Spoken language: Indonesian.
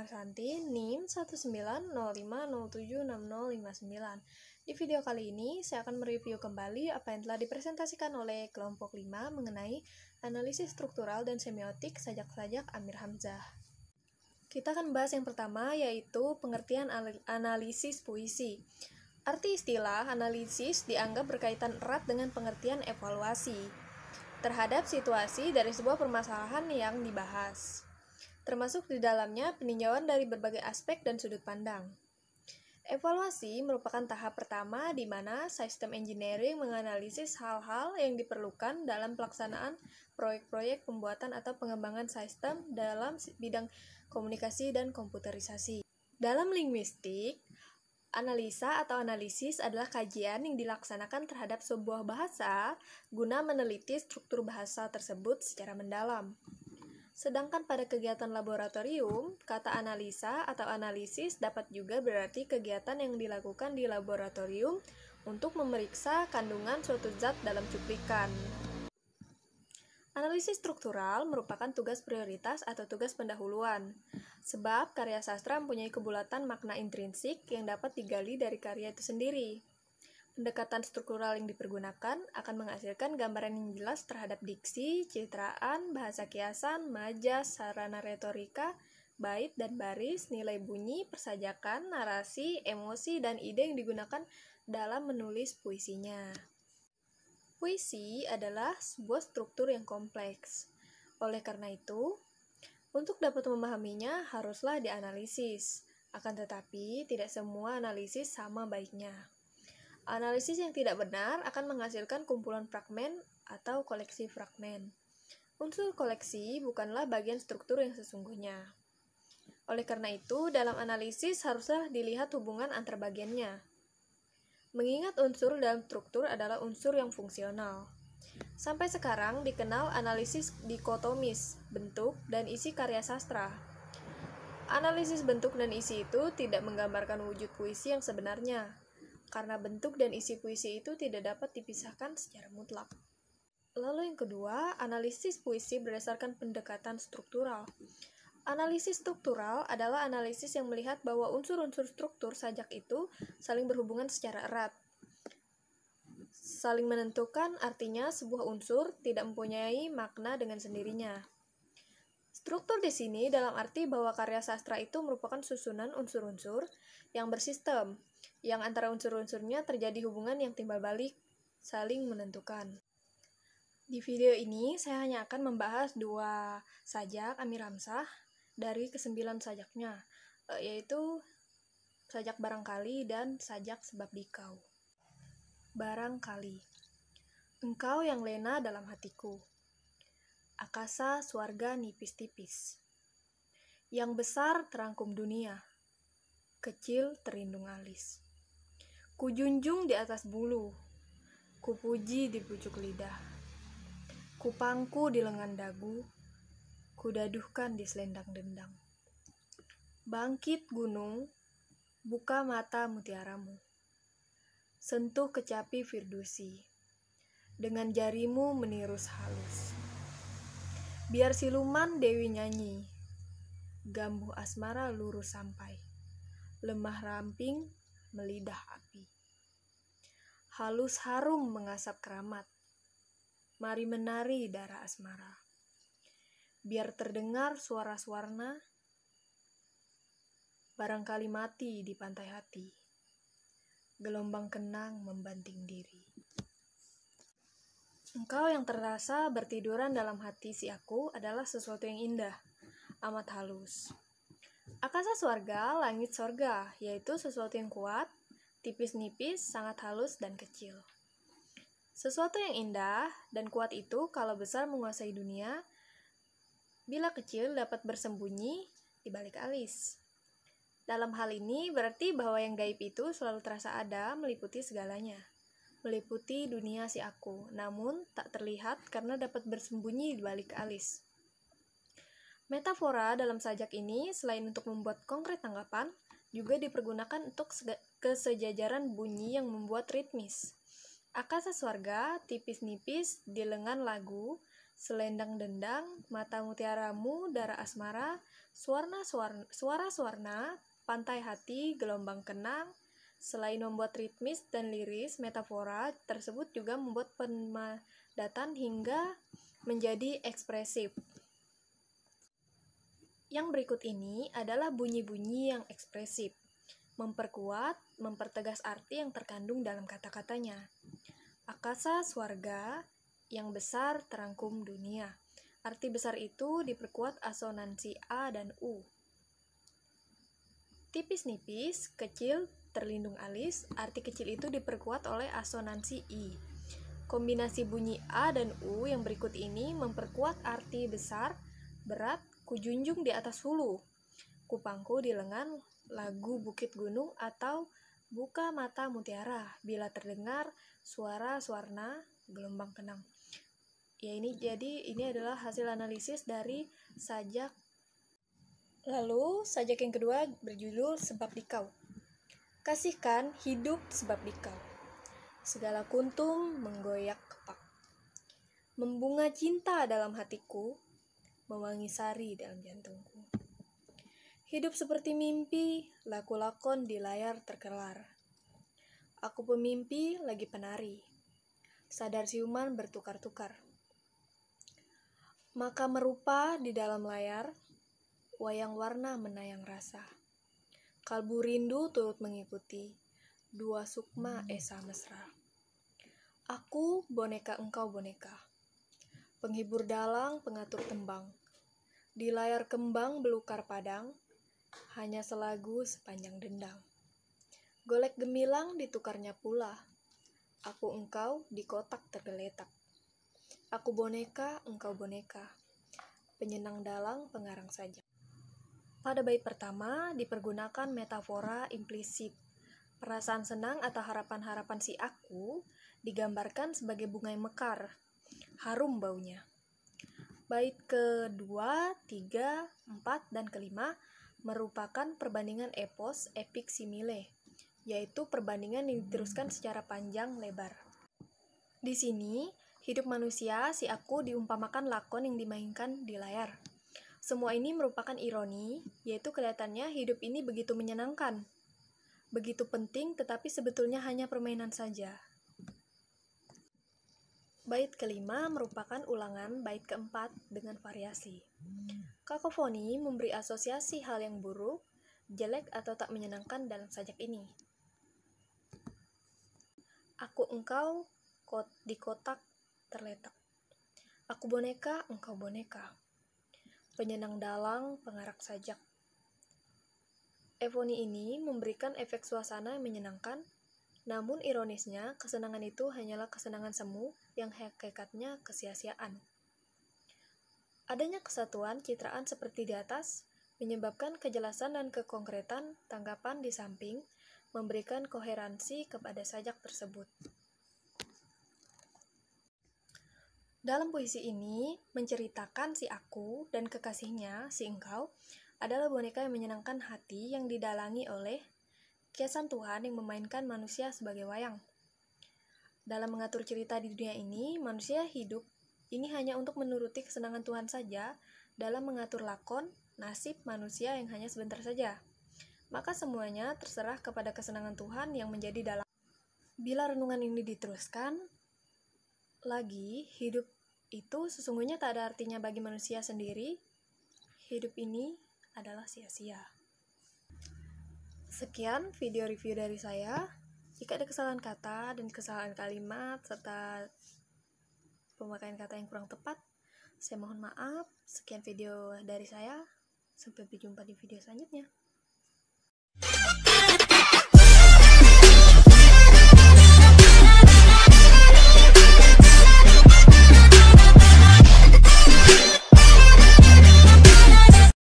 Marsanti, NIM 19050760059. Di video kali ini, saya akan mereview kembali apa yang telah dipresentasikan oleh kelompok 5 mengenai analisis struktural dan semiotik sajak-sajak Amir Hamzah. Kita akan bahas yang pertama, yaitu pengertian analisis puisi. Arti istilah analisis dianggap berkaitan erat dengan pengertian evaluasi terhadap situasi dari sebuah permasalahan yang dibahas, termasuk di dalamnya peninjauan dari berbagai aspek dan sudut pandang. Evaluasi merupakan tahap pertama di mana sistem engineering menganalisis hal-hal yang diperlukan dalam pelaksanaan proyek-proyek pembuatan atau pengembangan sistem dalam bidang komunikasi dan komputerisasi. Dalam linguistik, analisa atau analisis adalah kajian yang dilaksanakan terhadap sebuah bahasa guna meneliti struktur bahasa tersebut secara mendalam. Sedangkan pada kegiatan laboratorium, kata analisa atau analisis dapat juga berarti kegiatan yang dilakukan di laboratorium untuk memeriksa kandungan suatu zat dalam cuplikan. Analisis struktural merupakan tugas prioritas atau tugas pendahuluan, sebab karya sastra mempunyai kebulatan makna intrinsik yang dapat digali dari karya itu sendiri. Pendekatan struktural yang dipergunakan akan menghasilkan gambaran yang jelas terhadap diksi, citraan, bahasa kiasan, majas, sarana retorika, bait dan baris, nilai bunyi, persajakan, narasi, emosi, dan ide yang digunakan dalam menulis puisinya. Puisi adalah sebuah struktur yang kompleks. Oleh karena itu, untuk dapat memahaminya haruslah dianalisis. Akan tetapi, tidak semua analisis sama baiknya. Analisis yang tidak benar akan menghasilkan kumpulan fragmen atau koleksi fragmen. Unsur koleksi bukanlah bagian struktur yang sesungguhnya. Oleh karena itu, dalam analisis haruslah dilihat hubungan antar bagiannya. Mengingat unsur dalam struktur adalah unsur yang fungsional. Sampai sekarang dikenal analisis dikotomis, bentuk dan isi karya sastra. Analisis bentuk dan isi itu tidak menggambarkan wujud puisi yang sebenarnya, karena bentuk dan isi puisi itu tidak dapat dipisahkan secara mutlak. Lalu yang kedua, analisis puisi berdasarkan pendekatan struktural. Analisis struktural adalah analisis yang melihat bahwa unsur-unsur struktur sajak itu saling berhubungan secara erat. Saling menentukan artinya sebuah unsur tidak mempunyai makna dengan sendirinya. Struktur di sini dalam arti bahwa karya sastra itu merupakan susunan unsur-unsur yang bersistem, yang antara unsur-unsurnya terjadi hubungan yang timbal balik, saling menentukan. Di video ini saya hanya akan membahas 2 sajak Amir Hamzah dari ke-9 sajaknya, yaitu sajak barangkali dan sajak sebab dikau. Barangkali. Engkau yang lena dalam hatiku. Akasa swarga nipis-tipis. Yang besar terangkum dunia. Kecil terlindung alis. Kujunjung di atas bulu. Kupuji di pucuk lidah. Kupangku di lengan dagu. Kudaduhkan di selendang dendang. Bangkit gunung, buka mata mutiaramu. Sentuh kecapi Firdusi, dengan jarimu menirus halus. Biar siluman Dewi nyanyi, gambuh asmara lurus sampai, lemah ramping melidah api. Halus harum mengasap keramat, mari menari darah asmara. Biar terdengar suara-suarna, barangkali mati di pantai hati, gelombang kenang membanting diri. Engkau yang terasa bertiduran dalam hati si aku adalah sesuatu yang indah, amat halus. Akasa swarga, langit sorga, yaitu sesuatu yang kuat, tipis-nipis, sangat halus dan kecil. Sesuatu yang indah dan kuat itu kalau besar menguasai dunia, bila kecil dapat bersembunyi di balik alis. Dalam hal ini berarti bahwa yang gaib itu selalu terasa ada meliputi segalanya. Meliputi dunia si aku, namun tak terlihat karena dapat bersembunyi di balik alis. Metafora dalam sajak ini selain untuk membuat konkret tanggapan, juga dipergunakan untuk kesejajaran bunyi yang membuat ritmis. Akasa swarga, tipis-nipis di lengan lagu, selendang dendang, mata mutiaramu, darah asmara, suara-suarna, pantai hati, gelombang kenang. Selain membuat ritmis dan liris, metafora tersebut juga membuat pemadatan hingga menjadi ekspresif. Yang berikut ini adalah bunyi-bunyi yang ekspresif, memperkuat, mempertegas arti yang terkandung dalam kata-katanya. Akasa swarga, yang besar terangkum dunia. Arti besar itu diperkuat asonansi A dan U. Tipis-nipis, kecil, terlindung alis, arti kecil itu diperkuat oleh asonansi I. Kombinasi bunyi A dan U yang berikut ini memperkuat arti besar, berat, kujunjung di atas hulu, kupangku di lengan, lagu bukit gunung, atau buka mata mutiara, bila terdengar suara-suarna, gelombang kenang. Jadi ini adalah hasil analisis dari sajak. Lalu, sajak yang kedua berjudul Sebab Dikau. Kasihkan hidup sebab dikau. Segala kuntum menggoyak kepak. Membunga cinta dalam hatiku, mewangi sari dalam jantungku. Hidup seperti mimpi, laku-lakon di layar terkelar. Aku pemimpi lagi penari, sadar siuman bertukar-tukar. Maka merupa di dalam layar, wayang warna menayang rasa. Kalbu rindu turut mengikuti, dua sukma esa mesra. Aku boneka engkau boneka, penghibur dalang pengatur tembang. Di layar kembang belukar padang, hanya selagu sepanjang dendang. Golek gemilang ditukarnya pula, aku engkau di kotak tergeletak. Aku boneka, engkau boneka, penyenang dalang pengarang sajak. Pada bait pertama dipergunakan metafora implisit. Perasaan senang atau harapan-harapan si aku digambarkan sebagai bunga yang mekar, harum baunya. Bait kedua, 3, 4, dan kelima merupakan perbandingan epos, epik simile, yaitu perbandingan yang diteruskan secara panjang lebar. Di sini, hidup manusia, si aku, diumpamakan lakon yang dimainkan di layar. Semua ini merupakan ironi, yaitu kelihatannya hidup ini begitu menyenangkan, begitu penting, tetapi sebetulnya hanya permainan saja. Bait kelima merupakan ulangan bait keempat dengan variasi. Kakofoni memberi asosiasi hal yang buruk, jelek atau tak menyenangkan dalam sajak ini. Aku engkau di kotak terletak. Aku boneka, engkau boneka. Penyenang dalang, pengarak sajak. Evoni ini memberikan efek suasana yang menyenangkan, namun ironisnya, kesenangan itu hanyalah kesenangan semu yang hakikatnya kesia-siaan. Adanya kesatuan citraan seperti di atas menyebabkan kejelasan dan kekonkretan tanggapan di samping, memberikan koherensi kepada sajak tersebut. Dalam puisi ini, menceritakan si aku dan kekasihnya, si engkau, adalah boneka yang menyenangkan hati yang didalangi oleh kiasan Tuhan yang memainkan manusia sebagai wayang. Dalam mengatur cerita di dunia ini, manusia hidup ini hanya untuk menuruti kesenangan Tuhan saja dalam mengatur lakon, nasib manusia yang hanya sebentar saja. Maka semuanya terserah kepada kesenangan Tuhan yang menjadi dalam. Bila renungan ini diteruskan lagi, hidup itu sesungguhnya tak ada artinya bagi manusia sendiri. Hidup ini adalah sia-sia. Sekian video review dari saya. Jika ada kesalahan kata dan kesalahan kalimat serta pemakaian kata yang kurang tepat, saya mohon maaf. Sekian video dari saya. Sampai berjumpa di video selanjutnya.